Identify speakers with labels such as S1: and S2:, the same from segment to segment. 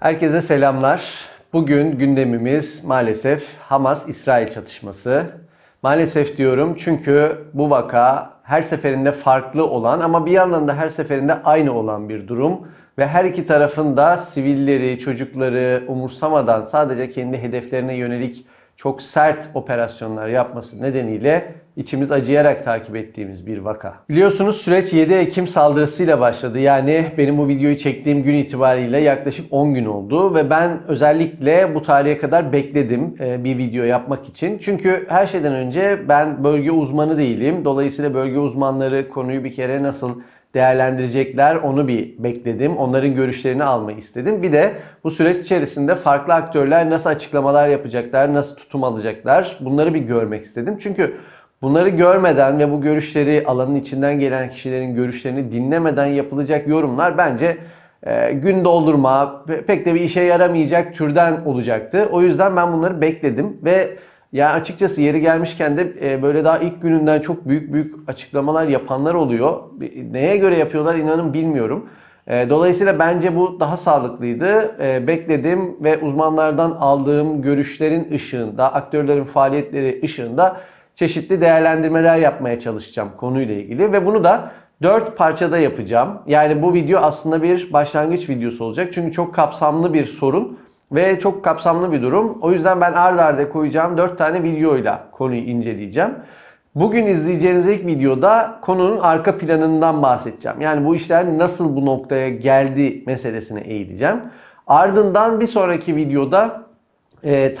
S1: Herkese selamlar. Bugün gündemimiz maalesef Hamas-İsrail çatışması. Maalesef diyorum çünkü bu vaka her seferinde farklı olan ama bir yandan da her seferinde aynı olan bir durum. Ve her iki tarafın da sivilleri, çocukları umursamadan sadece kendi hedeflerine yönelik çok sert operasyonlar yapması nedeniyle içimiz acıyarak takip ettiğimiz bir vaka. Biliyorsunuz süreç 7 Ekim saldırısıyla başladı. Yani benim bu videoyu çektiğim gün itibariyle yaklaşık 10 gün oldu ve ben özellikle bu tarihe kadar bekledim bir video yapmak için. Çünkü her şeyden önce ben bölge uzmanı değilim. Dolayısıyla bölge uzmanları konuyu bir kere nasıl değerlendirecekler onu bir bekledim. Onların görüşlerini almayı istedim. Bir de bu süreç içerisinde farklı aktörler nasıl açıklamalar yapacaklar, nasıl tutum alacaklar bunları bir görmek istedim. Çünkü bunları görmeden ve bu görüşleri alanın içinden gelen kişilerin görüşlerini dinlemeden yapılacak yorumlar bence gün doldurma, pek de bir işe yaramayacak türden olacaktı. O yüzden ben bunları bekledim ve ya açıkçası yeri gelmişken de böyle daha ilk gününden çok büyük açıklamalar yapanlar oluyor. Neye göre yapıyorlar inanın bilmiyorum. Dolayısıyla bence bu daha sağlıklıydı. Bekledim ve uzmanlardan aldığım görüşlerin ışığında, aktörlerin faaliyetleri ışığında çeşitli değerlendirmeler yapmaya çalışacağım konuyla ilgili. Ve bunu da 4 parçada yapacağım. Yani bu video aslında bir başlangıç videosu olacak. Çünkü çok kapsamlı bir sorun. Ve çok kapsamlı bir durum. O yüzden ben ard arda koyacağım 4 tane videoyla konuyu inceleyeceğim. Bugün izleyeceğiniz ilk videoda konunun arka planından bahsedeceğim. Yani bu işler nasıl bu noktaya geldi meselesine eğileceğim. Ardından bir sonraki videoda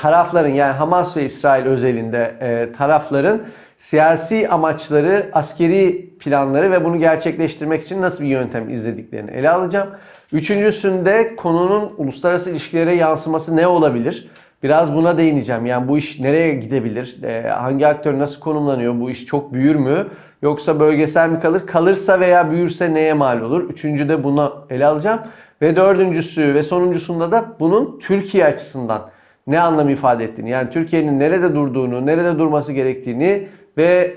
S1: tarafların yani Hamas ve İsrail özelinde tarafların siyasi amaçları, askeri planları ve bunu gerçekleştirmek için nasıl bir yöntem izlediklerini ele alacağım. Üçüncüsünde konunun uluslararası ilişkilere yansıması ne olabilir? Biraz buna değineceğim. Yani bu iş nereye gidebilir? Hangi aktör nasıl konumlanıyor? Bu iş çok büyür mü? Yoksa bölgesel mi kalır? Kalırsa veya büyürse neye mal olur? Üçüncüde bunu ele alacağım. Ve dördüncüsü ve sonuncusunda da bunun Türkiye açısından ne anlam ifade ettiğini, yani Türkiye'nin nerede durduğunu, nerede durması gerektiğini ve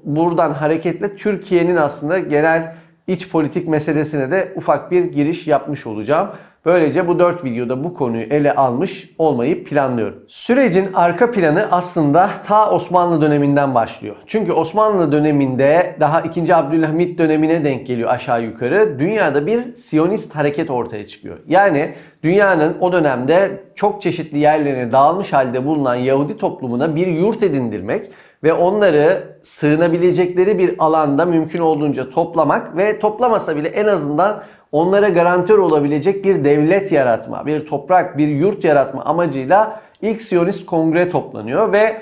S1: buradan hareketle Türkiye'nin aslında genel iç politik meselesine de ufak bir giriş yapmış olacağım. Böylece bu 4 videoda bu konuyu ele almış olmayı planlıyorum. Sürecin arka planı aslında ta Osmanlı döneminden başlıyor. Çünkü Osmanlı döneminde daha 2. Abdülhamit dönemine denk geliyor aşağı yukarı. Dünyada bir Siyonist hareket ortaya çıkıyor. Yani dünyanın o dönemde çok çeşitli yerlerine dağılmış halde bulunan Yahudi toplumuna bir yurt edindirmek ve onları sığınabilecekleri bir alanda mümkün olduğunca toplamak ve toplamasa bile en azından onlara garantör olabilecek bir devlet yaratma, bir toprak, bir yurt yaratma amacıyla ilk Siyonist Kongre toplanıyor ve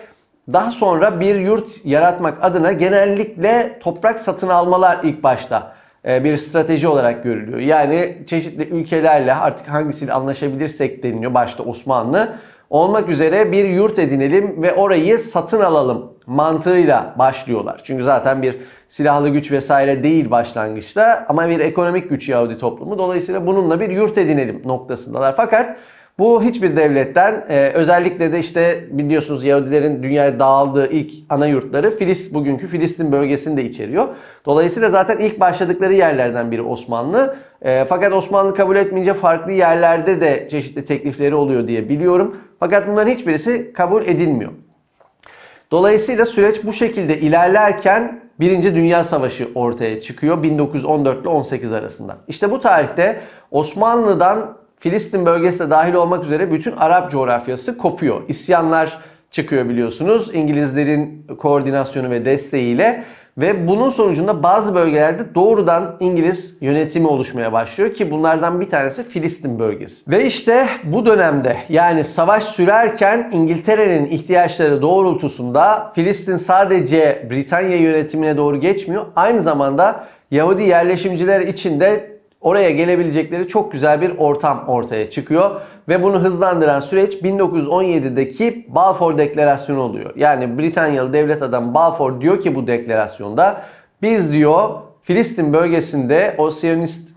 S1: daha sonra bir yurt yaratmak adına genellikle toprak satın almalar ilk başta bir strateji olarak görülüyor. Yani çeşitli ülkelerle artık hangisiyle anlaşabilirsek deniliyor, başta Osmanlı olmak üzere bir yurt edinelim ve orayı satın alalım mantığıyla başlıyorlar. Çünkü zaten bir silahlı güç vesaire değil başlangıçta ama bir ekonomik güç Yahudi toplumu. Dolayısıyla bununla bir yurt edinelim noktasındalar. Fakat bu hiçbir devletten özellikle de işte biliyorsunuz Yahudilerin dünyaya dağıldığı ilk ana yurtları bugünkü Filistin bölgesini de içeriyor. Dolayısıyla zaten ilk başladıkları yerlerden biri Osmanlı. Fakat Osmanlı kabul etmeyince farklı yerlerde de çeşitli teklifleri oluyor diye biliyorum. Fakat bunların hiçbirisi kabul edilmiyor. Dolayısıyla süreç bu şekilde ilerlerken 1. Dünya Savaşı ortaya çıkıyor 1914 ile 18 arasında. İşte bu tarihte Osmanlı'dan Filistin bölgesi de dahil olmak üzere bütün Arap coğrafyası kopuyor. İsyanlar çıkıyor biliyorsunuz İngilizlerin koordinasyonu ve desteğiyle. Ve bunun sonucunda bazı bölgelerde doğrudan İngiliz yönetimi oluşmaya başlıyor ki bunlardan bir tanesi Filistin bölgesi. Ve işte bu dönemde yani savaş sürerken İngiltere'nin ihtiyaçları doğrultusunda Filistin sadece Britanya yönetimine doğru geçmiyor. Aynı zamanda Yahudi yerleşimciler için de oraya gelebilecekleri çok güzel bir ortam ortaya çıkıyor. Ve bunu hızlandıran süreç 1917'deki Balfour Deklarasyonu oluyor. Yani Britanyalı devlet adamı Balfour diyor ki bu deklarasyonda biz diyor Filistin bölgesinde o Siyonist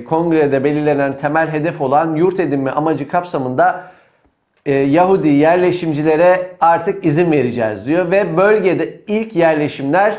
S1: kongrede belirlenen temel hedef olan yurt edinme amacı kapsamında Yahudi yerleşimcilere artık izin vereceğiz diyor. Ve bölgede ilk yerleşimler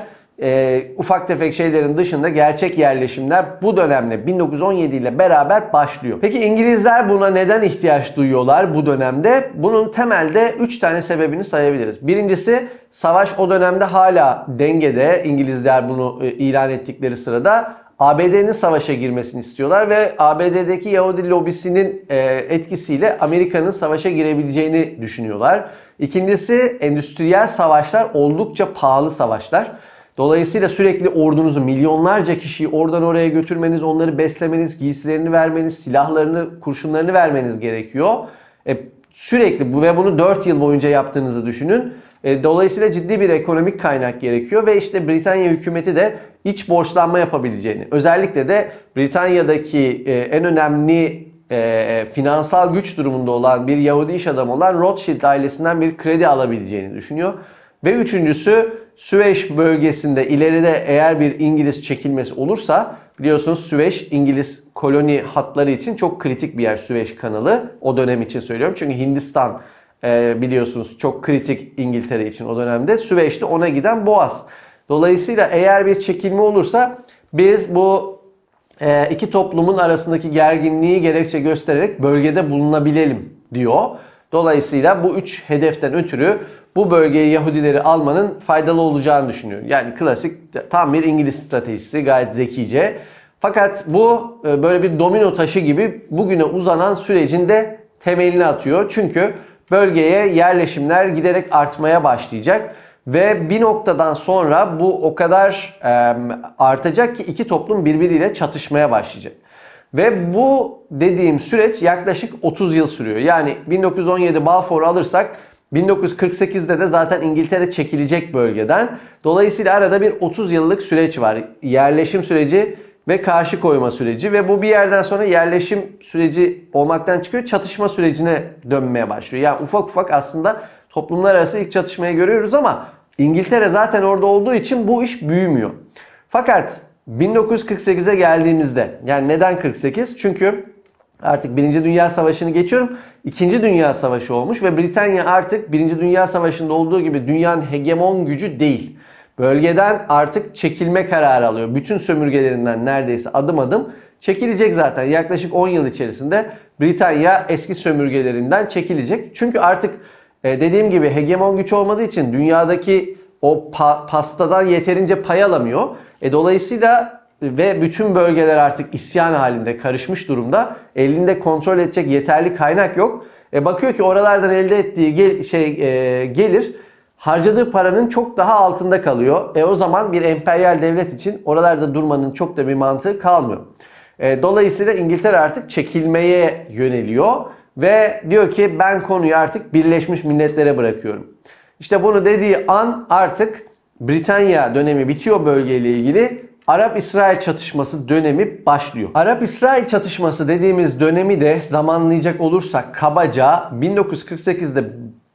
S1: ufak tefek şeylerin dışında gerçek yerleşimler bu dönemle 1917 ile beraber başlıyor. Peki İngilizler buna neden ihtiyaç duyuyorlar bu dönemde? Bunun temelde 3 tane sebebini sayabiliriz. Birincisi, savaş o dönemde hala dengede. İngilizler bunu ilan ettikleri sırada ABD'nin savaşa girmesini istiyorlar ve ABD'deki Yahudi lobisinin etkisiyle Amerika'nın savaşa girebileceğini düşünüyorlar. İkincisi, endüstriyel savaşlar oldukça pahalı savaşlar. Dolayısıyla sürekli ordunuzu, milyonlarca kişiyi oradan oraya götürmeniz, onları beslemeniz, giysilerini vermeniz, silahlarını, kurşunlarını vermeniz gerekiyor. Sürekli ve bunu 4 yıl boyunca yaptığınızı düşünün. Dolayısıyla ciddi bir ekonomik kaynak gerekiyor ve işte Britanya hükümeti de iç borçlanma yapabileceğini, özellikle de Britanya'daki en önemli finansal güç durumunda olan bir Yahudi iş adamı olan Rothschild ailesinden bir kredi alabileceğini düşünüyor. Ve üçüncüsü, Süveyş bölgesinde ileride eğer bir İngiliz çekilmesi olursa, biliyorsunuz Süveyş İngiliz koloni hatları için çok kritik bir yer, Süveyş kanalı. O dönem için söylüyorum çünkü Hindistan biliyorsunuz çok kritik İngiltere için o dönemde. Süveyş de ona giden boğaz. Dolayısıyla eğer bir çekilme olursa biz bu iki toplumun arasındaki gerginliği gerekçe göstererek bölgede bulunabilelim diyor. Dolayısıyla bu üç hedeften ötürü bu bölgeye Yahudileri almanın faydalı olacağını düşünüyor. Yani klasik tam bir İngiliz stratejisi, gayet zekice. Fakat bu böyle bir domino taşı gibi bugüne uzanan sürecin de temelini atıyor. Çünkü bölgeye yerleşimler giderek artmaya başlayacak. Ve bir noktadan sonra bu o kadar artacak ki iki toplum birbiriyle çatışmaya başlayacak. Ve bu dediğim süreç yaklaşık 30 yıl sürüyor. Yani 1917 Balfour'u alırsak 1948'de de zaten İngiltere çekilecek bölgeden. Dolayısıyla arada bir 30 yıllık süreç var. Yerleşim süreci ve karşı koyma süreci ve bu bir yerden sonra yerleşim süreci olmaktan çıkıyor, çatışma sürecine dönmeye başlıyor. Yani ufak ufak aslında toplumlar arası ilk çatışmayı görüyoruz ama İngiltere zaten orada olduğu için bu iş büyümüyor. Fakat 1948'e geldiğimizde, yani neden 48? Çünkü artık 1. Dünya Savaşı'nı geçiyorum. 2. Dünya Savaşı olmuş ve Britanya artık 1. Dünya Savaşı'nda olduğu gibi dünyanın hegemon gücü değil. Bölgeden artık çekilme kararı alıyor. Bütün sömürgelerinden neredeyse adım adım çekilecek zaten. Yaklaşık 10 yıl içerisinde Britanya eski sömürgelerinden çekilecek. Çünkü artık dediğim gibi hegemon güç olmadığı için dünyadaki o pastadan yeterince pay alamıyor. Dolayısıyla ve bütün bölgeler artık isyan halinde, karışmış durumda. Elinde kontrol edecek yeterli kaynak yok. Bakıyor ki oralardan elde ettiği gelir harcadığı paranın çok daha altında kalıyor. O zaman bir emperyal devlet için oralarda durmanın çok da bir mantığı kalmıyor. Dolayısıyla İngiltere artık çekilmeye yöneliyor ve diyor ki ben konuyu artık Birleşmiş Milletler'e bırakıyorum. İşte bunu dediği an artık Britanya dönemi bitiyor bölgeyle ilgili. Arap-İsrail çatışması dönemi başlıyor. Arap-İsrail çatışması dediğimiz dönemi de zamanlayacak olursak kabaca 1948'de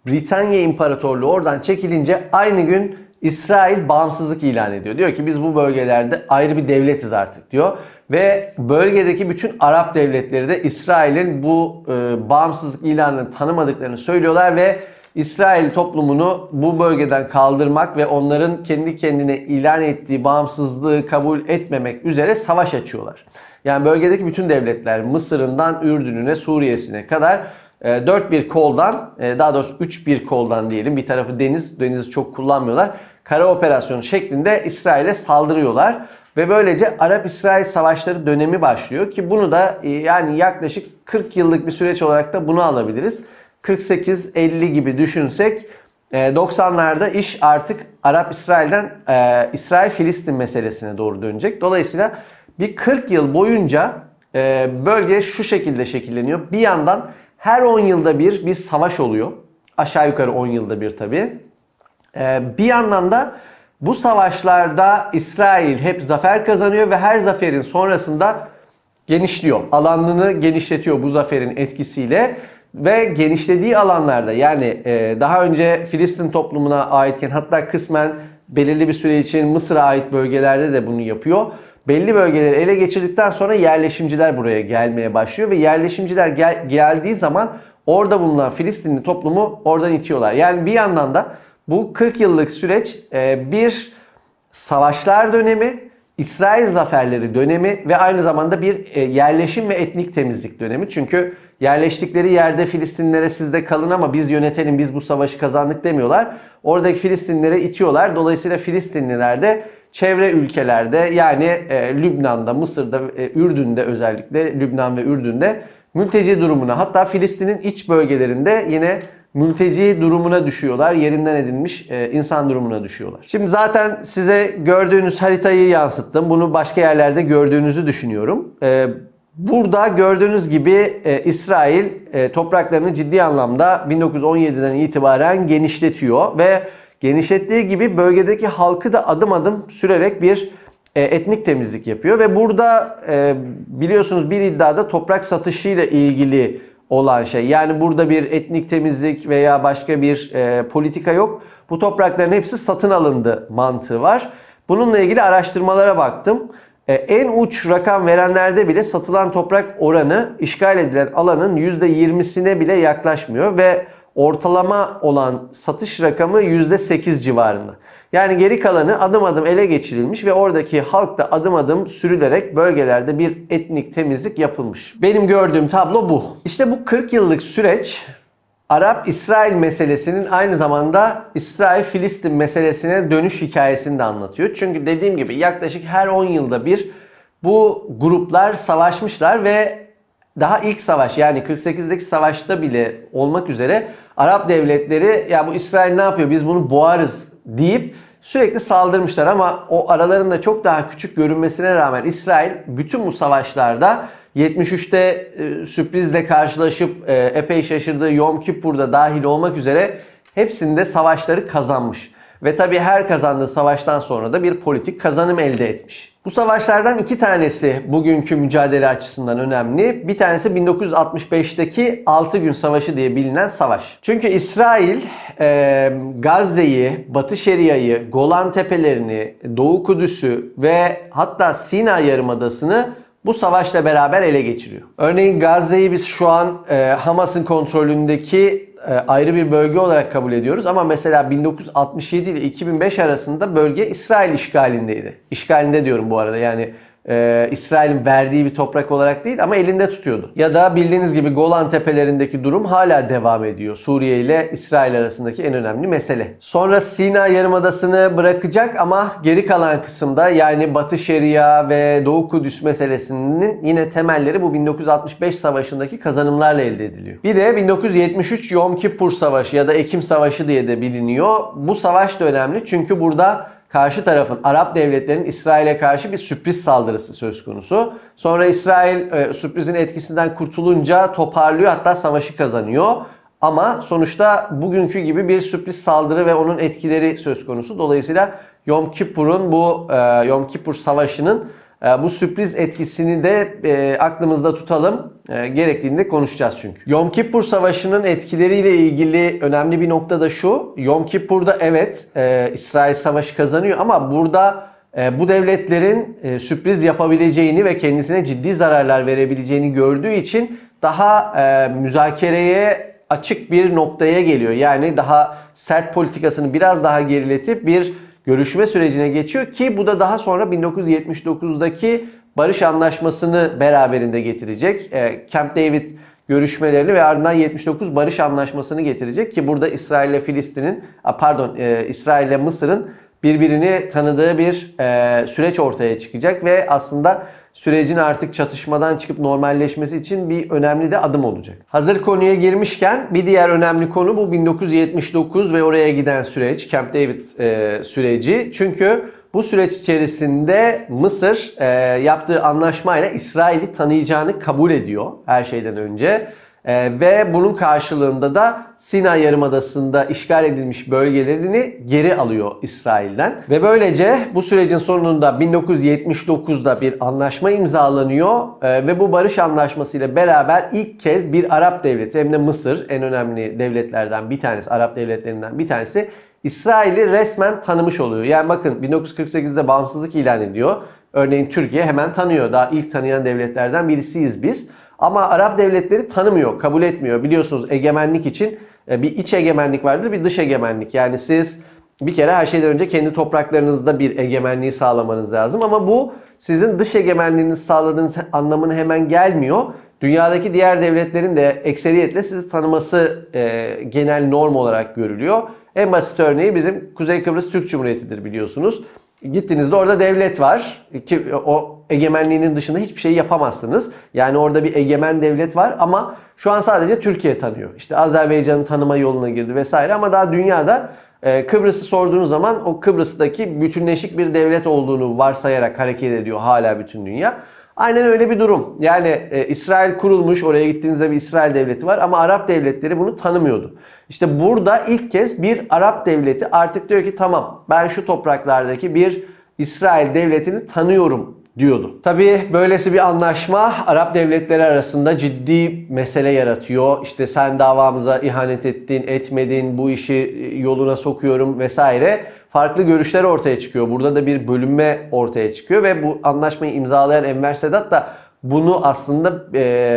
S1: Britanya İmparatorluğu oradan çekilince aynı gün İsrail bağımsızlık ilan ediyor. Diyor ki biz bu bölgelerde ayrı bir devletiz artık diyor. Ve bölgedeki bütün Arap devletleri de İsrail'in bu bağımsızlık ilanını tanımadıklarını söylüyorlar ve İsrail toplumunu bu bölgeden kaldırmak ve onların kendi kendine ilan ettiği bağımsızlığı kabul etmemek üzere savaş açıyorlar. Yani bölgedeki bütün devletler Mısır'ından Ürdün'üne, Suriye'sine kadar dört bir koldan, daha doğrusu üç bir koldan diyelim, bir tarafı deniz, denizi çok kullanmıyorlar. Kara operasyonu şeklinde İsrail'e saldırıyorlar. Ve böylece Arap-İsrail savaşları dönemi başlıyor ki bunu da yani yaklaşık 40 yıllık bir süreç olarak da bunu alabiliriz. 48-50 gibi düşünsek 90'larda iş artık Arap-İsrail'den İsrail-Filistin meselesine doğru dönecek. Dolayısıyla bir 40 yıl boyunca bölge şu şekilde şekilleniyor. Bir yandan her 10 yılda bir savaş oluyor. Aşağı yukarı 10 yılda bir tabii. Bir yandan da bu savaşlarda İsrail hep zafer kazanıyor ve her zaferin sonrasında genişliyor. Alanını genişletiyor bu zaferin etkisiyle. Ve genişlediği alanlarda yani daha önce Filistin toplumuna aitken hatta kısmen belirli bir süre için Mısır'a ait bölgelerde de bunu yapıyor. Belli bölgeleri ele geçirdikten sonra yerleşimciler buraya gelmeye başlıyor ve yerleşimciler geldiği zaman orada bulunan Filistinli toplumu oradan itiyorlar. Yani bir yandan da bu 40 yıllık süreç bir savaşlar dönemi, İsrail zaferleri dönemi ve aynı zamanda bir yerleşim ve etnik temizlik dönemi. Çünkü yerleştikleri yerde Filistinlilere siz de kalın ama biz yönetelim, biz bu savaşı kazandık demiyorlar. Oradaki Filistinlilere itiyorlar. Dolayısıyla Filistinliler de çevre ülkelerde yani Lübnan'da, Mısır'da, Ürdün'de özellikle Lübnan ve Ürdün'de mülteci durumuna, hatta Filistin'in iç bölgelerinde yine mülteci durumuna düşüyorlar. Yerinden edilmiş insan durumuna düşüyorlar. Şimdi zaten size gördüğünüz haritayı yansıttım. Bunu başka yerlerde gördüğünüzü düşünüyorum. Burada gördüğünüz gibi İsrail topraklarını ciddi anlamda 1917'den itibaren genişletiyor ve genişlettiği gibi bölgedeki halkı da adım adım sürerek bir etnik temizlik yapıyor ve burada biliyorsunuz bir iddiada toprak satışıyla ilgili olan şey. Yani burada bir etnik temizlik veya başka bir politika yok. Bu toprakların hepsi satın alındı mantığı var. Bununla ilgili araştırmalara baktım. En uç rakam verenlerde bile satılan toprak oranı işgal edilen alanın %20'sine bile yaklaşmıyor ve ortalama olan satış rakamı %8 civarında. Yani geri kalanı adım adım ele geçirilmiş ve oradaki halk da adım adım sürülerek bölgelerde bir etnik temizlik yapılmış. Benim gördüğüm tablo bu. İşte bu 40 yıllık süreç Arap-İsrail meselesinin aynı zamanda İsrail-Filistin meselesine dönüş hikayesini de anlatıyor. Çünkü dediğim gibi yaklaşık her 10 yılda bir bu gruplar savaşmışlar ve daha ilk savaş yani 48'deki savaşta bile olmak üzere Arap devletleri ya bu İsrail ne yapıyor biz bunu boğarız deyip sürekli saldırmışlar ama o aralarında çok daha küçük görünmesine rağmen İsrail bütün bu savaşlarda 73'te sürprizle karşılaşıp epey şaşırdığı Yom Kippur'da dahil olmak üzere hepsinde savaşları kazanmış. Ve tabii her kazandığı savaştan sonra da bir politik kazanım elde etmiş. Bu savaşlardan iki tanesi bugünkü mücadele açısından önemli. Bir tanesi 1965'teki 6 gün savaşı diye bilinen savaş. Çünkü İsrail Gazze'yi, Batı Şeria'yı, Golan Tepelerini, Doğu Kudüs'ü ve hatta Sina Yarımadası'nı bu savaşla beraber ele geçiriyor. Örneğin Gazze'yi biz şu an Hamas'ın kontrolündeki ayrı bir bölge olarak kabul ediyoruz. Ama mesela 1967 ile 2005 arasında bölge İsrail işgalindeydi. İşgalinde diyorum bu arada yani İsrail'in verdiği bir toprak olarak değil ama elinde tutuyordu. Ya da bildiğiniz gibi Golan Tepelerindeki durum hala devam ediyor. Suriye ile İsrail arasındaki en önemli mesele. Sonra Sina Yarımadası'nı bırakacak ama geri kalan kısımda yani Batı Şeria ve Doğu Kudüs meselesinin yine temelleri bu 1965 savaşındaki kazanımlarla elde ediliyor. Bir de 1973 Yom Kippur Savaşı ya da Ekim Savaşı diye de biliniyor. Bu savaş da önemli çünkü burada karşı tarafın Arap devletlerinin İsrail'e karşı bir sürpriz saldırısı söz konusu. Sonra İsrail sürprizin etkisinden kurtulunca toparlıyor hatta savaşı kazanıyor. Ama sonuçta bugünkü gibi bir sürpriz saldırı ve onun etkileri söz konusu. Dolayısıyla Yom Kippur'un Yom Kippur Savaşı'nın bu sürpriz etkisini de aklımızda tutalım. Gerektiğinde konuşacağız çünkü. Yom Kippur Savaşı'nın etkileriyle ilgili önemli bir nokta da şu. Yom Kippur'da evet İsrail savaşı kazanıyor ama burada bu devletlerin sürpriz yapabileceğini ve kendisine ciddi zararlar verebileceğini gördüğü için daha müzakereye açık bir noktaya geliyor. Yani daha sert politikasını biraz daha geriletip bir görüşme sürecine geçiyor ki bu da daha sonra 1979'daki barış anlaşmasını beraberinde getirecek. Camp David görüşmelerini ve ardından 79 barış anlaşmasını getirecek ki burada İsrail ile İsrail ile Mısır'ın birbirini tanıdığı bir süreç ortaya çıkacak ve aslında sürecin artık çatışmadan çıkıp normalleşmesi için bir önemli de adım olacak. Hazır konuya girmişken bir diğer önemli konu bu 1979 ve oraya giden süreç, Camp David süreci. Çünkü bu süreç içerisinde Mısır yaptığı anlaşmayla İsrail'i tanıyacağını kabul ediyor her şeyden önce. Ve bunun karşılığında da Sina Yarımadası'nda işgal edilmiş bölgelerini geri alıyor İsrail'den. Ve böylece bu sürecin sonunda 1979'da bir anlaşma imzalanıyor ve bu barış anlaşması ile beraber ilk kez bir Arap devleti hem de Mısır en önemli devletlerden bir tanesi, Arap devletlerinden bir tanesi İsrail'i resmen tanımış oluyor. Yani bakın 1948'de bağımsızlık ilan ediyor. Örneğin Türkiye hemen tanıyor. Daha ilk tanıyan devletlerden birisiyiz biz. Ama Arap devletleri tanımıyor, kabul etmiyor. Biliyorsunuz egemenlik için bir iç egemenlik vardır, bir dış egemenlik. Yani siz Bir kere her şeyden önce kendi topraklarınızda bir egemenliği sağlamanız lazım. Ama bu sizin dış egemenliğinizi sağladığınız anlamına hemen gelmiyor. Dünyadaki diğer devletlerin de ekseriyetle sizi tanıması genel norm olarak görülüyor. En basit örneği bizim Kuzey Kıbrıs Türk Cumhuriyeti'dir biliyorsunuz. Gittiğinizde orada devlet var ki o egemenliğinin dışında hiçbir şey yapamazsınız. Yani orada bir egemen devlet var ama şu an sadece Türkiye tanıyor. İşte Azerbaycan'ın tanıma yoluna girdi vesaire ama daha dünyada Kıbrıs'ı sorduğunuz zaman o Kıbrıs'taki bütünleşik bir devlet olduğunu varsayarak hareket ediyor hala bütün dünya. Aynen öyle bir durum. Yani İsrail kurulmuş, oraya gittiğinizde bir İsrail devleti var ama Arap devletleri bunu tanımıyordu. İşte burada ilk kez bir Arap devleti artık diyor ki tamam ben şu topraklardaki bir İsrail devletini tanıyorum diyordu. Tabii böylesi bir anlaşma Arap devletleri arasında ciddi mesele yaratıyor. İşte sen davamıza ihanet ettin, etmedin, bu işi yoluna sokuyorum vesaire. Farklı görüşler ortaya çıkıyor. Burada da bir bölünme ortaya çıkıyor ve bu anlaşmayı imzalayan Enver Sedat da bunu aslında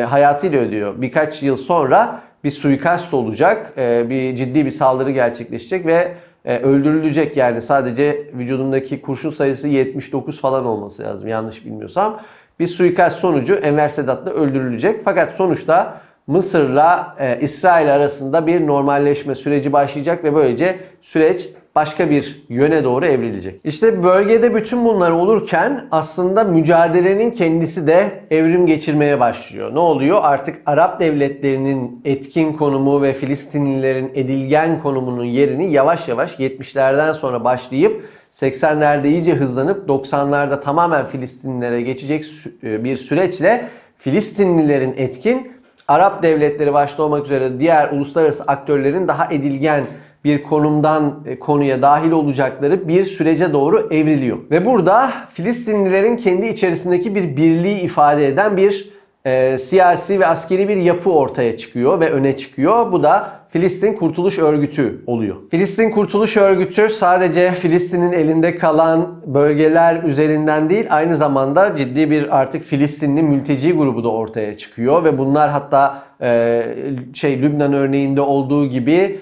S1: hayatıyla ödüyor. Birkaç yıl sonra bir suikast olacak, ciddi bir saldırı gerçekleşecek ve öldürülecek. Yani sadece vücudundaki kurşun sayısı 79 falan olması lazım yanlış bilmiyorsam. Bir suikast sonucu Enver Sedat da öldürülecek. Fakat sonuçta Mısır'la İsrail arasında bir normalleşme süreci başlayacak ve böylece süreç başka bir yöne doğru evrilecek. İşte bölgede bütün bunlar olurken aslında mücadelenin kendisi de evrim geçirmeye başlıyor. Ne oluyor? Artık Arap devletlerinin etkin konumu ve Filistinlilerin edilgen konumunun yerini yavaş yavaş 70'lerden sonra başlayıp 80'lerde iyice hızlanıp 90'larda tamamen Filistinlilere geçecek bir süreçle Filistinlilerin etkin, Arap devletleri başta olmak üzere diğer uluslararası aktörlerin daha edilgen bir konumdan konuya dahil olacakları bir sürece doğru evriliyor. Ve burada Filistinlilerin kendi içerisindeki bir birliği ifade eden bir siyasi ve askeri bir yapı ortaya çıkıyor ve öne çıkıyor. Bu da Filistin Kurtuluş Örgütü oluyor. Filistin Kurtuluş Örgütü sadece Filistin'in elinde kalan bölgeler üzerinden değil, aynı zamanda ciddi bir artık Filistinli mülteci grubu da ortaya çıkıyor ve bunlar hatta Lübnan örneğinde olduğu gibi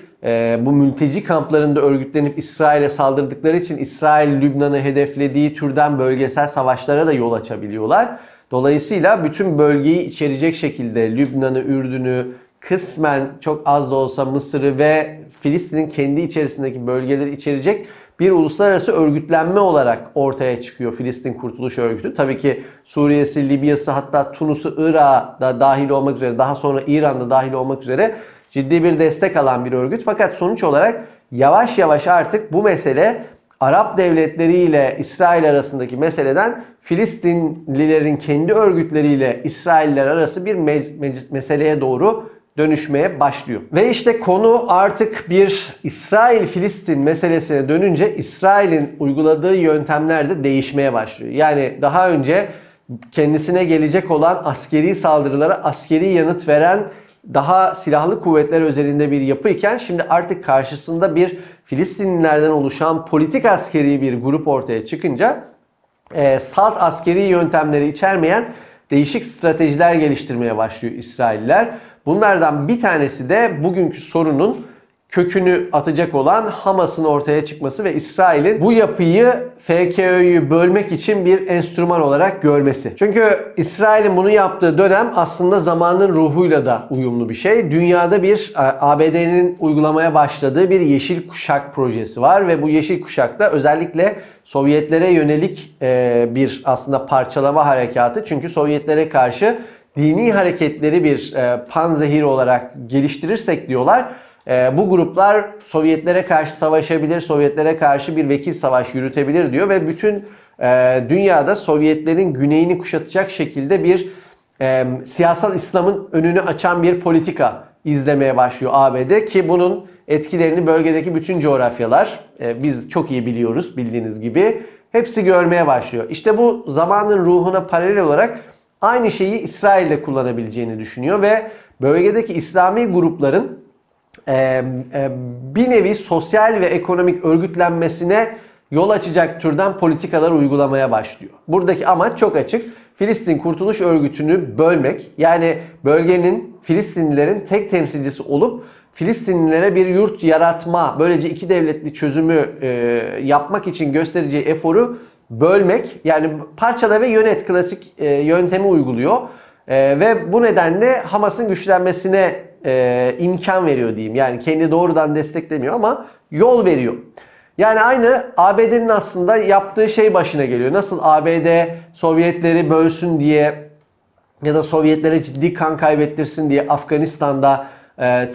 S1: bu mülteci kamplarında örgütlenip İsrail'e saldırdıkları için İsrail Lübnan'ı hedeflediği türden bölgesel savaşlara da yol açabiliyorlar. Dolayısıyla bütün bölgeyi içerecek şekilde Lübnan'ı, Ürdün'ü, kısmen çok az da olsa Mısır'ı ve Filistin'in kendi içerisindeki bölgeleri içerecek bir uluslararası örgütlenme olarak ortaya çıkıyor Filistin Kurtuluş Örgütü. Tabii ki Suriye'si, Libya'sı, hatta Tunus'u, Irak'ı da dahil olmak üzere, daha sonra İran'da dahil olmak üzere ciddi bir destek alan bir örgüt. Fakat sonuç olarak yavaş yavaş artık bu mesele Arap devletleri ile İsrail arasındaki meseleden Filistinlilerin kendi örgütleriyle İsrailler arası bir meseleye doğru dönüşmeye başlıyor. Ve işte konu artık bir İsrail-Filistin meselesine dönünce İsrail'in uyguladığı yöntemler de değişmeye başlıyor. Yani daha önce kendisine gelecek olan askeri saldırılara askeri yanıt veren daha silahlı kuvvetler özelinde bir yapıyken şimdi artık karşısında bir Filistinlilerden oluşan politik askeri bir grup ortaya çıkınca salt askeri yöntemleri içermeyen değişik stratejiler geliştirmeye başlıyor İsrailler. Bunlardan bir tanesi de bugünkü sorunun kökünü atacak olan Hamas'ın ortaya çıkması ve İsrail'in bu yapıyı, FKÖ'yü bölmek için bir enstrüman olarak görmesi. Çünkü İsrail'in bunu yaptığı dönem aslında zamanın ruhuyla da uyumlu bir şey. Dünyada bir ABD'nin uygulamaya başladığı bir Yeşil Kuşak projesi var ve bu Yeşil Kuşak'ta özellikle Sovyetlere yönelik bir aslında parçalama harekatı. Çünkü Sovyetlere karşı dini hareketleri bir panzehir olarak geliştirirsek diyorlar, bu gruplar Sovyetlere karşı savaşabilir, Sovyetlere karşı bir vekil savaş yürütebilir diyor ve bütün dünyada Sovyetlerin güneyini kuşatacak şekilde bir siyasal İslam'ın önünü açan bir politika izlemeye başlıyor ABD ki bunun etkilerini bölgedeki bütün coğrafyalar biz çok iyi biliyoruz bildiğiniz gibi hepsi görmeye başlıyor. İşte bu zamanın ruhuna paralel olarak aynı şeyi İsrail'de kullanabileceğini düşünüyor ve bölgedeki İslami grupların bir nevi sosyal ve ekonomik örgütlenmesine yol açacak türden politikalar uygulamaya başlıyor. Buradaki amaç çok açık. Filistin Kurtuluş Örgütü'nü bölmek, yani bölgenin Filistinlilerin tek temsilcisi olup Filistinlilere bir yurt yaratma, böylece iki devletli çözümü yapmak için göstereceği eforu bölmek. Yani parçala ve yönet klasik yöntemi uyguluyor. Ve bu nedenle Hamas'ın güçlenmesine imkan veriyor diyeyim. Yani kendi doğrudan desteklemiyor ama yol veriyor. Yani aynı ABD'nin aslında yaptığı şey başına geliyor. Nasıl ABD Sovyetleri bölsün diye ya da Sovyetlere ciddi kan kaybettirsin diye Afganistan'da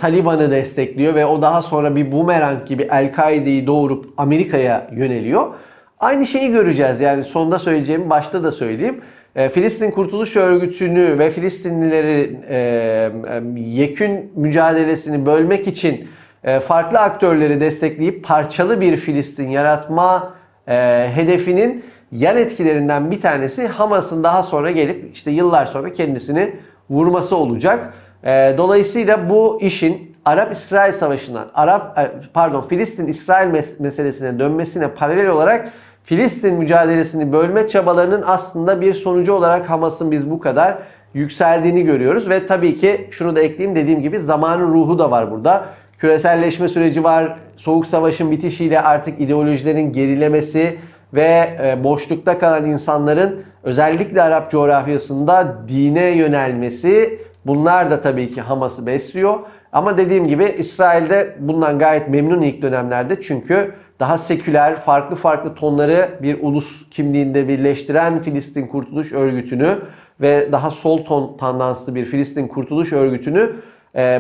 S1: Taliban'ı destekliyor ve o daha sonra bir bumerang gibi El-Kaide'yi doğurup Amerika'ya yöneliyor. Aynı şeyi göreceğiz. Yani sonunda söyleyeceğimi başta da söyleyeyim. Filistin Kurtuluş Örgütü'nü ve Filistinlilerin yekün mücadelesini bölmek için farklı aktörleri destekleyip parçalı bir Filistin yaratma hedefinin yan etkilerinden bir tanesi Hamas'ın daha sonra gelip işte yıllar sonra kendisini vurması olacak. Dolayısıyla bu işin Arap-İsrail Savaşı'ndan Filistin-İsrail meselesine dönmesine paralel olarak Filistin mücadelesini bölme çabalarının aslında bir sonucu olarak Hamas'ın biz bu kadar yükseldiğini görüyoruz. Ve tabii ki şunu da ekleyeyim, dediğim gibi zamanın ruhu da var burada. Küreselleşme süreci var. Soğuk Savaş'ın bitişiyle artık ideolojilerin gerilemesi ve boşlukta kalan insanların özellikle Arap coğrafyasında dine yönelmesi, bunlar da tabii ki Hamas'ı besliyor. Ama dediğim gibi İsrail'de bundan gayet memnun ilk dönemlerde, çünkü daha seküler, farklı tonları bir ulus kimliğinde birleştiren Filistin Kurtuluş Örgütü'nü ve daha sol tandanslı bir Filistin Kurtuluş Örgütü'nü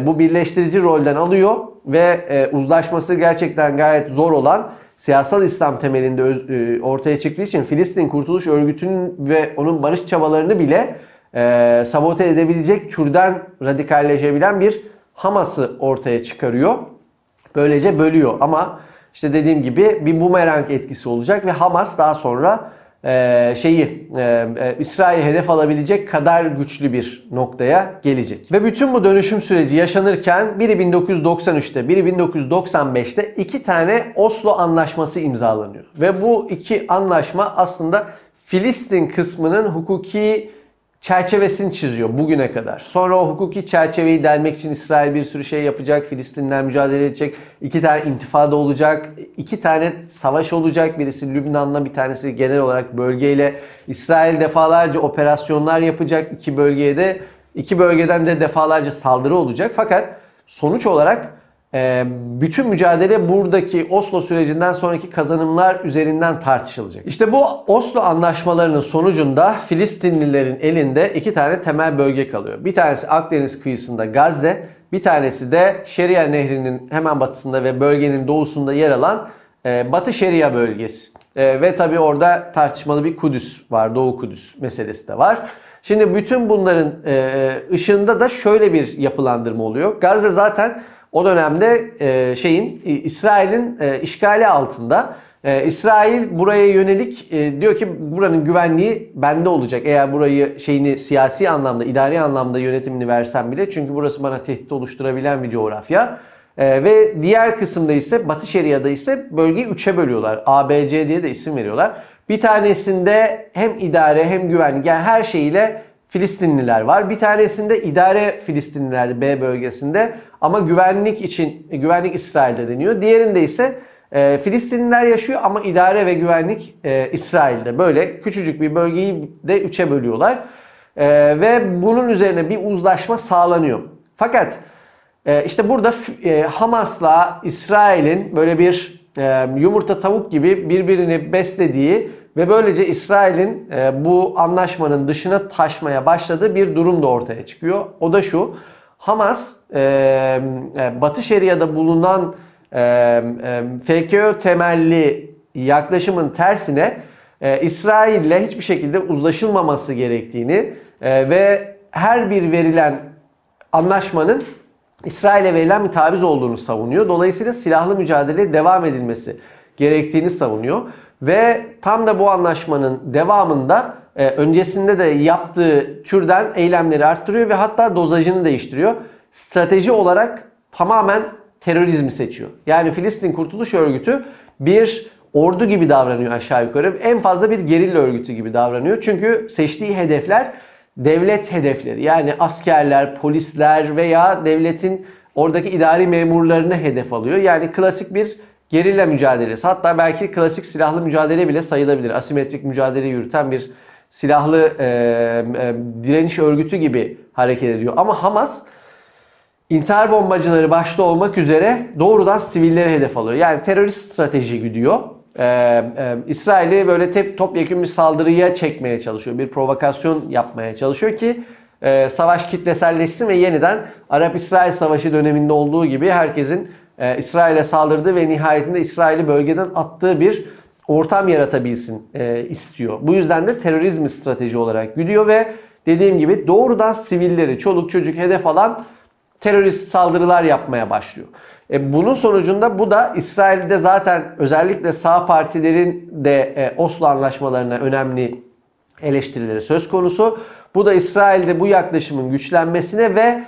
S1: bu birleştirici rolden alıyor ve uzlaşması gerçekten gayet zor olan siyasal İslam temelinde ortaya çıktığı için Filistin Kurtuluş Örgütü'nün ve onun barış çabalarını bile sabote edebilecek türden radikalleşebilen bir Hamas'ı ortaya çıkarıyor. Böylece bölüyor ama işte dediğim gibi bir bumerang etkisi olacak ve Hamas daha sonra İsrail'i hedef alabilecek kadar güçlü bir noktaya gelecek. Ve bütün bu dönüşüm süreci yaşanırken biri 1993'te, biri 1995'te iki tane Oslo Anlaşması imzalanıyor. Ve bu iki anlaşma aslında Filistin kısmının hukuki çerçevesini çiziyor bugüne kadar. Sonra o hukuki çerçeveyi delmek için İsrail bir sürü şey yapacak. Filistinler mücadele edecek. 2 tane intifada olacak. 2 tane savaş olacak. Birisi Lübnan'la, bir tanesi genel olarak bölgeyle. İsrail defalarca operasyonlar yapacak iki bölgeye de. İki bölgeden de defalarca saldırı olacak. Fakat sonuç olarak bütün mücadele buradaki Oslo sürecinden sonraki kazanımlar üzerinden tartışılacak. İşte bu Oslo anlaşmalarının sonucunda Filistinlilerin elinde 2 tane temel bölge kalıyor. Bir tanesi Akdeniz kıyısında Gazze, bir tanesi de Şeria Nehri'nin hemen batısında ve bölgenin doğusunda yer alan Batı Şeria bölgesi. Ve tabii orada tartışmalı bir Kudüs var, Doğu Kudüs meselesi de var. Şimdi bütün bunların ışığında da şöyle bir yapılandırma oluyor. Gazze zaten o dönemde İsrail'in işgali altında. İsrail buraya yönelik diyor ki buranın güvenliği bende olacak. Eğer burayı siyasi anlamda, idari anlamda yönetimini versem bile, çünkü burası bana tehdit oluşturabilen bir coğrafya. Ve diğer kısımda ise Batı Şeria'da ise bölgeyi 3'e bölüyorlar. ABC diye de isim veriyorlar. Bir tanesinde hem idare hem güvenlik, yani her şeyiyle Filistinliler var. Bir tanesinde idare Filistinliler B bölgesinde ama güvenlik İsrail'de deniyor. Diğerinde ise Filistinliler yaşıyor ama idare ve güvenlik İsrail'de. Böyle küçücük bir bölgeyi de 3'e bölüyorlar. Ve bunun üzerine bir uzlaşma sağlanıyor. Fakat işte burada Hamas'la İsrail'in böyle bir yumurta tavuk gibi birbirini beslediği ve böylece İsrail'in bu anlaşmanın dışına taşmaya başladığı bir durum da ortaya çıkıyor. O da şu: Hamas Batı Şeria'da bulunan FKÖ temelli yaklaşımın tersine İsrail'le hiçbir şekilde uzlaşılmaması gerektiğini ve her bir verilen anlaşmanın İsrail'e verilen bir taviz olduğunu savunuyor. Dolayısıyla silahlı mücadeleye devam edilmesi gerektiğini savunuyor. Ve tam da bu anlaşmanın devamında öncesinde de yaptığı türden eylemleri arttırıyor ve hatta dozajını değiştiriyor. Strateji olarak tamamen terörizmi seçiyor. Yani Filistin Kurtuluş Örgütü bir ordu gibi davranıyor aşağı yukarı. En fazla bir gerilla örgütü gibi davranıyor. Çünkü seçtiği hedefler devlet hedefleri. Yani askerler, polisler veya devletin oradaki idari memurlarını hedef alıyor. Yani klasik bir gerilla mücadelesi. Hatta belki klasik silahlı mücadele bile sayılabilir. Asimetrik mücadele yürüten bir silahlı direniş örgütü gibi hareket ediyor. Ama Hamas intihar bombacıları başta olmak üzere doğrudan sivilleri hedef alıyor. Yani terörist strateji gidiyor. İsrail'i böyle topyekun bir saldırıya çekmeye çalışıyor. Bir provokasyon yapmaya çalışıyor ki savaş kitleselleşsin ve yeniden Arap-İsrail Savaşı döneminde olduğu gibi herkesin İsrail'e saldırdığı ve nihayetinde İsrail'i bölgeden attığı bir ortam yaratabilsin istiyor. Bu yüzden de terörizm strateji olarak gidiyor ve dediğim gibi doğrudan sivilleri, çoluk çocuk hedef alan terörist saldırılar yapmaya başlıyor. Bunun sonucunda bu da İsrail'de zaten özellikle sağ partilerin de Oslo anlaşmalarına önemli eleştirileri söz konusu. Bu da İsrail'de bu yaklaşımın güçlenmesine ve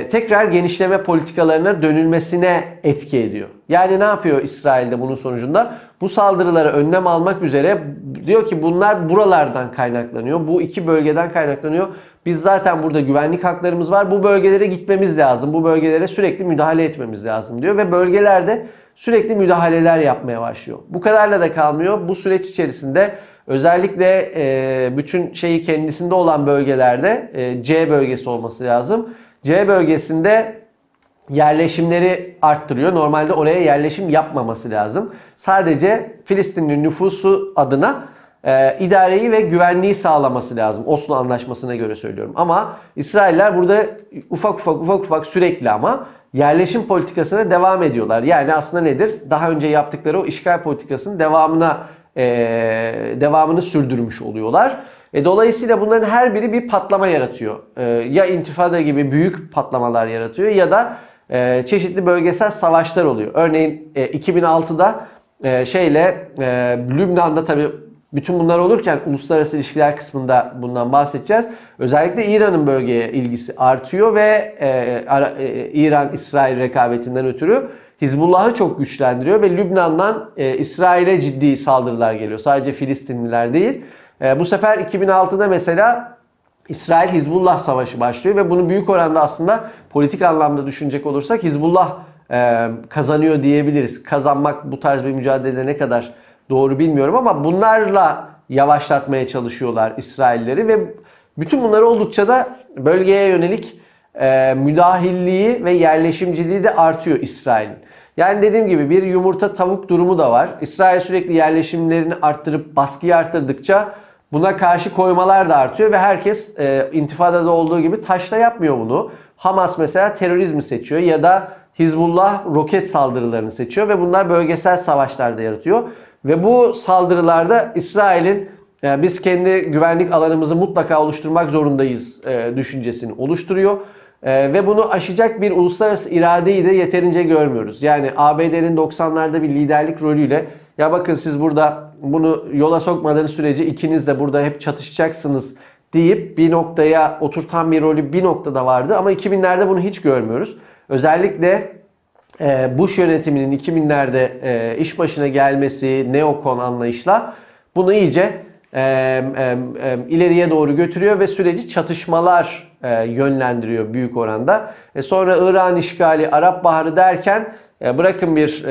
S1: tekrar genişleme politikalarına dönülmesine etki ediyor. Yani ne yapıyor İsrail'de bunun sonucunda? Bu saldırılara önlem almak üzere diyor ki bunlar buralardan kaynaklanıyor. Bu iki bölgeden kaynaklanıyor. Biz zaten burada güvenlik haklarımız var. Bu bölgelere gitmemiz lazım. Bu bölgelere sürekli müdahale etmemiz lazım diyor. Ve bölgelerde sürekli müdahaleler yapmaya başlıyor. Bu kadarla da kalmıyor. Bu süreç içerisinde özellikle bütün şeyi kendisinde olan bölgelerde C bölgesi olması lazım. C bölgesinde yerleşimleri arttırıyor. Normalde oraya yerleşim yapmaması lazım. Sadece Filistinli nüfusu adına idareyi ve güvenliği sağlaması lazım. Oslo Anlaşması'na göre söylüyorum. Ama İsrailler burada ufak sürekli ama yerleşim politikasına devam ediyorlar. Yani aslında nedir? Daha önce yaptıkları o işgal politikasının devamını sürdürmüş oluyorlar. Dolayısıyla bunların her biri bir patlama yaratıyor. Ya intifada gibi büyük patlamalar yaratıyor ya da çeşitli bölgesel savaşlar oluyor. Örneğin 2006'da Lübnan'da tabii bütün bunlar olurken uluslararası ilişkiler kısmında bundan bahsedeceğiz. Özellikle İran'ın bölgeye ilgisi artıyor ve İran-İsrail rekabetinden ötürü Hizbullah'ı çok güçlendiriyor ve Lübnan'dan İsrail'e ciddi saldırılar geliyor. Sadece Filistinliler değil. Bu sefer 2006'da mesela İsrail-Hizbullah savaşı başlıyor ve bunu büyük oranda aslında politik anlamda düşünecek olursak Hizbullah kazanıyor diyebiliriz. Kazanmak bu tarz bir mücadelede ne kadar doğru bilmiyorum ama bunlarla yavaşlatmaya çalışıyorlar İsrailleri ve bütün bunlar oldukça da bölgeye yönelik müdahilliği ve yerleşimciliği de artıyor İsrail'in. Yani dediğim gibi bir yumurta tavuk durumu da var. İsrail sürekli yerleşimlerini arttırıp baskıyı arttırdıkça buna karşı koymalar da artıyor ve herkes intifadada olduğu gibi taşla yapmıyor bunu. Hamas mesela terörizmi seçiyor ya da Hizbullah roket saldırılarını seçiyor ve bunlar bölgesel savaşlarda yaratıyor. Ve bu saldırılarda İsrail'in biz kendi güvenlik alanımızı mutlaka oluşturmak zorundayız düşüncesini oluşturuyor. Ve bunu aşacak bir uluslararası iradeyi de yeterince görmüyoruz. Yani ABD'nin 90'larda bir liderlik rolüyle ya bakın siz burada bunu yola sokmadığınız sürece ikiniz de burada hep çatışacaksınız deyip bir noktaya oturtan bir rolü bir noktada vardı. Ama 2000'lerde bunu hiç görmüyoruz. Özellikle Bush yönetiminin 2000'lerde iş başına gelmesi neokon anlayışla bunu iyice ileriye doğru götürüyor ve süreci çatışmalar yönlendiriyor büyük oranda. Sonra İran işgali, Arap Baharı derken bırakın bir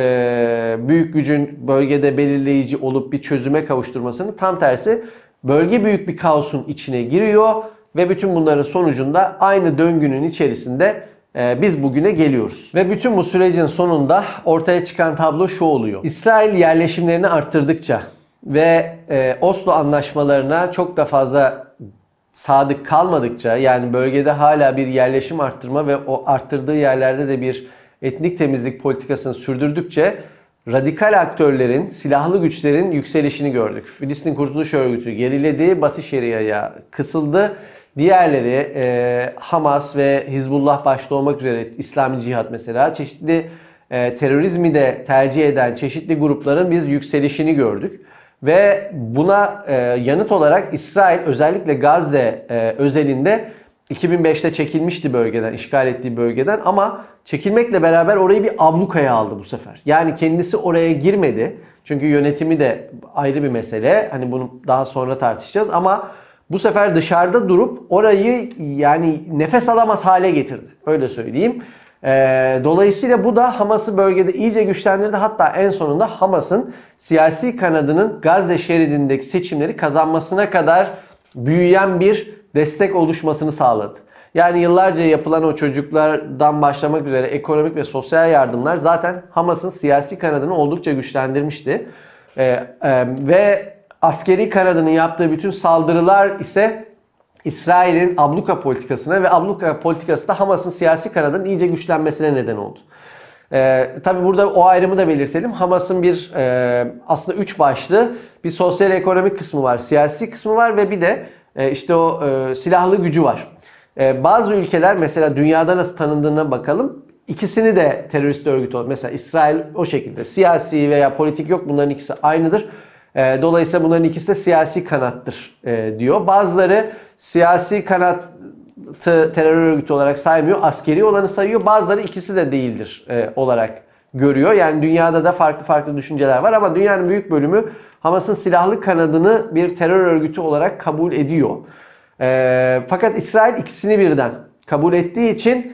S1: büyük gücün bölgede belirleyici olup bir çözüme kavuşturmasını, tam tersi bölge büyük bir kaosun içine giriyor ve bütün bunların sonucunda aynı döngünün içerisinde biz bugüne geliyoruz. Ve bütün bu sürecin sonunda ortaya çıkan tablo şu oluyor. İsrail yerleşimlerini arttırdıkça ve Oslo anlaşmalarına çok da fazla sadık kalmadıkça, yani bölgede hala bir yerleşim arttırma ve o arttırdığı yerlerde de bir etnik temizlik politikasını sürdürdükçe radikal aktörlerin, silahlı güçlerin yükselişini gördük. Filistin Kurtuluş Örgütü geriledi, Batı Şeria'ya kısıldı. Diğerleri Hamas ve Hizbullah başta olmak üzere İslami Cihat mesela çeşitli terörizmi de tercih eden çeşitli grupların biz yükselişini gördük. Ve buna yanıt olarak İsrail özellikle Gazze özelinde 2005'te çekilmişti bölgeden, işgal ettiği bölgeden ama çekilmekle beraber orayı bir ablukaya aldı bu sefer. Yani kendisi oraya girmedi. Çünkü yönetimi de ayrı bir mesele. Hani bunu daha sonra tartışacağız ama bu sefer dışarıda durup orayı yani nefes alamaz hale getirdi. Öyle söyleyeyim. Dolayısıyla bu da Hamas'ı bölgede iyice güçlendirdi. Hatta en sonunda Hamas'ın siyasi kanadının Gazze şeridindeki seçimleri kazanmasına kadar büyüyen bir destek oluşmasını sağladı. Yani yıllarca yapılan o çocuklardan başlamak üzere ekonomik ve sosyal yardımlar zaten Hamas'ın siyasi kanadını oldukça güçlendirmişti. Ve askeri kanadının yaptığı bütün saldırılar ise İsrail'in abluka politikasına ve abluka politikası da Hamas'ın siyasi kanadının iyice güçlenmesine neden oldu. Tabi burada o ayrımı da belirtelim. Hamas'ın aslında 3 başlı bir sosyal ekonomik kısmı var, siyasi kısmı var ve bir de işte o silahlı gücü var. Bazı ülkeler mesela dünyada nasıl tanındığına bakalım. İkisini de terörist örgüt olarak, mesela İsrail o şekilde siyasi veya politik yok, bunların ikisi aynıdır. Dolayısıyla bunların ikisi de siyasi kanattır diyor. Bazıları siyasi kanatı terör örgütü olarak saymıyor, askeri olanı sayıyor. Bazıları ikisi de değildir olarak görüyor. Yani dünyada da farklı farklı düşünceler var ama dünyanın büyük bölümü Hamas'ın silahlı kanadını bir terör örgütü olarak kabul ediyor. Fakat İsrail ikisini birden kabul ettiği için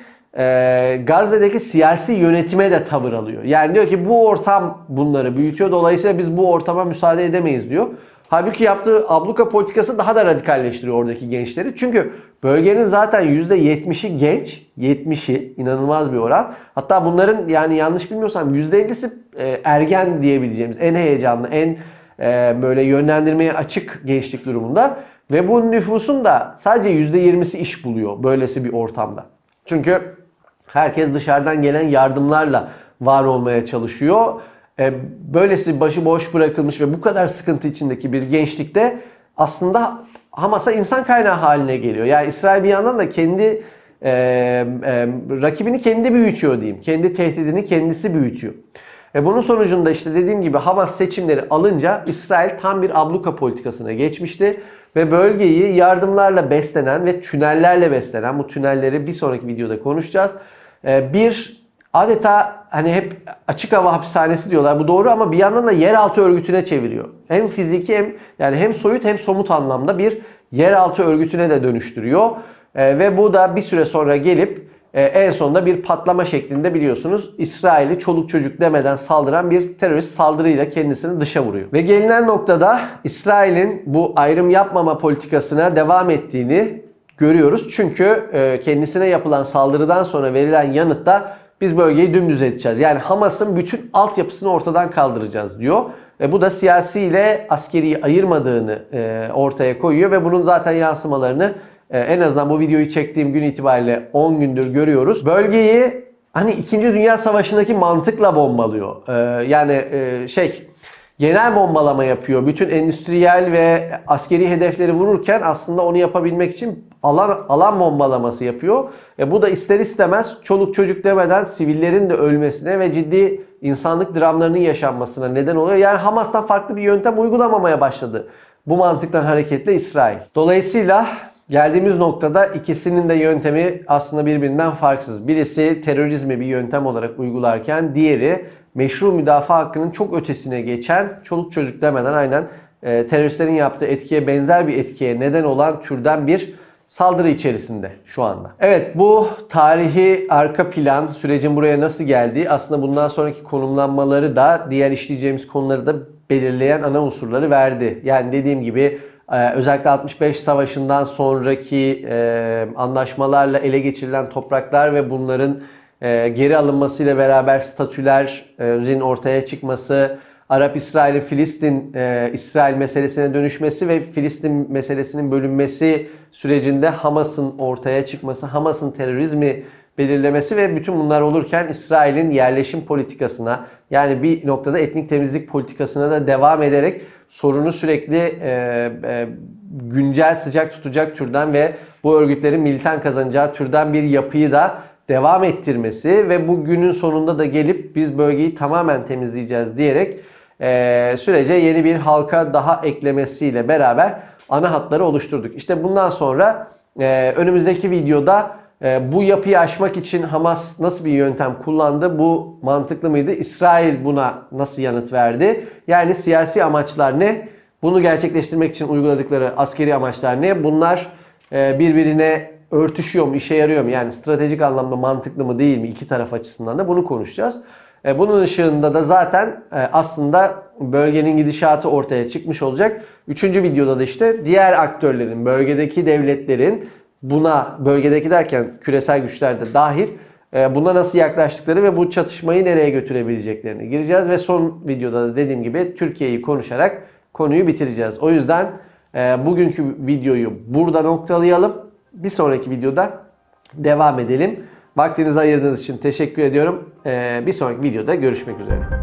S1: Gazze'deki siyasi yönetime de tavır alıyor. Yani diyor ki bu ortam bunları büyütüyor. Dolayısıyla biz bu ortama müsaade edemeyiz diyor. Halbuki yaptığı abluka politikası daha da radikalleştiriyor oradaki gençleri. Çünkü bölgenin zaten %70'i genç. 70'i inanılmaz bir oran. Hatta bunların, yani yanlış bilmiyorsam %50'si ergen diyebileceğimiz en heyecanlı, en böyle yönlendirmeye açık gençlik durumunda. Ve bu nüfusun da sadece %20'si iş buluyor böylesi bir ortamda. Çünkü herkes dışarıdan gelen yardımlarla var olmaya çalışıyor. Böylesi başıboş bırakılmış ve bu kadar sıkıntı içindeki bir gençlikte aslında Hamas'a insan kaynağı haline geliyor. Yani İsrail bir yandan da kendi rakibini kendi büyütüyor diyeyim. Kendi tehdidini kendisi büyütüyor. Bunun sonucunda işte dediğim gibi Hamas seçimleri alınca İsrail tam bir abluka politikasına geçmişti. Ve bölgeyi yardımlarla beslenen ve tünellerle beslenen, bu tünelleri bir sonraki videoda konuşacağız, bir adeta hani hep açık hava hapishanesi diyorlar, bu doğru, ama bir yandan da yeraltı örgütüne çeviriyor. Hem fiziki hem soyut hem somut anlamda bir yeraltı örgütüne de dönüştürüyor. Ve bu da bir süre sonra gelip en sonunda bir patlama şeklinde, biliyorsunuz, İsrail'i çoluk çocuk demeden saldıran bir terörist saldırıyla kendisini dışa vuruyor. Ve gelinen noktada İsrail'in bu ayrım yapmama politikasına devam ettiğini görüyoruz. Çünkü kendisine yapılan saldırıdan sonra verilen yanıtta biz bölgeyi dümdüz edeceğiz. Yani Hamas'ın bütün altyapısını ortadan kaldıracağız diyor. Ve bu da siyasi ile askeriyi ayırmadığını ortaya koyuyor ve bunun zaten yansımalarını en azından bu videoyu çektiğim gün itibariyle 10 gündür görüyoruz. Bölgeyi hani 2. Dünya Savaşı'ndaki mantıkla bombalıyor. Genel bombalama yapıyor. Bütün endüstriyel ve askeri hedefleri vururken aslında onu yapabilmek için alan bombalaması yapıyor. Bu da ister istemez çoluk çocuk demeden sivillerin de ölmesine ve ciddi insanlık dramlarının yaşanmasına neden oluyor. Yani Hamas'tan farklı bir yöntem uygulamamaya başladı bu mantıktan hareketle İsrail. Dolayısıyla geldiğimiz noktada ikisinin de yöntemi aslında birbirinden farksız. Birisi terörizmi bir yöntem olarak uygularken diğeri meşru müdafaa hakkının çok ötesine geçen, çoluk çocuk demeden aynen teröristlerin yaptığı etkiye benzer bir etkiye neden olan türden bir saldırı içerisinde şu anda. Evet, bu tarihi arka plan, sürecin buraya nasıl geldiği, aslında bundan sonraki konumlanmaları da diğer işleyeceğimiz konuları da belirleyen ana unsurları verdi. Yani dediğim gibi özellikle 65 Savaşı'ndan sonraki anlaşmalarla ele geçirilen topraklar ve bunların geri alınmasıyla beraber statülerin ortaya çıkması, Arap-İsrail'in Filistin-İsrail meselesine dönüşmesi ve Filistin meselesinin bölünmesi sürecinde Hamas'ın ortaya çıkması, Hamas'ın terörizmi belirlemesi ve bütün bunlar olurken İsrail'in yerleşim politikasına, yani bir noktada etnik temizlik politikasına da devam ederek sorunu sürekli güncel, sıcak tutacak türden ve bu örgütlerin militan kazanacağı türden bir yapıyı da devam ettirmesi ve bu günün sonunda da gelip biz bölgeyi tamamen temizleyeceğiz diyerek sürece yeni bir halka daha eklemesiyle beraber ana hatları oluşturduk. İşte bundan sonra önümüzdeki videoda bu yapıyı aşmak için Hamas nasıl bir yöntem kullandı? Bu mantıklı mıydı? İsrail buna nasıl yanıt verdi? Yani siyasi amaçlar ne? Bunu gerçekleştirmek için uyguladıkları askeri amaçlar ne? Bunlar birbirine örtüşüyor mu, işe yarıyor mu? Yani stratejik anlamda mantıklı mı değil mi? İki taraf açısından da bunu konuşacağız. Bunun ışığında da zaten aslında bölgenin gidişatı ortaya çıkmış olacak. Üçüncü videoda da işte diğer aktörlerin, bölgedeki devletlerin buna, bölgedeki derken küresel güçler de dahil, buna nasıl yaklaştıkları ve bu çatışmayı nereye götürebileceklerini gireceğiz. Ve son videoda da dediğim gibi Türkiye'yi konuşarak konuyu bitireceğiz. O yüzden bugünkü videoyu burada noktalayalım. Bir sonraki videoda devam edelim. Vaktinizi ayırdığınız için teşekkür ediyorum. Bir sonraki videoda görüşmek üzere.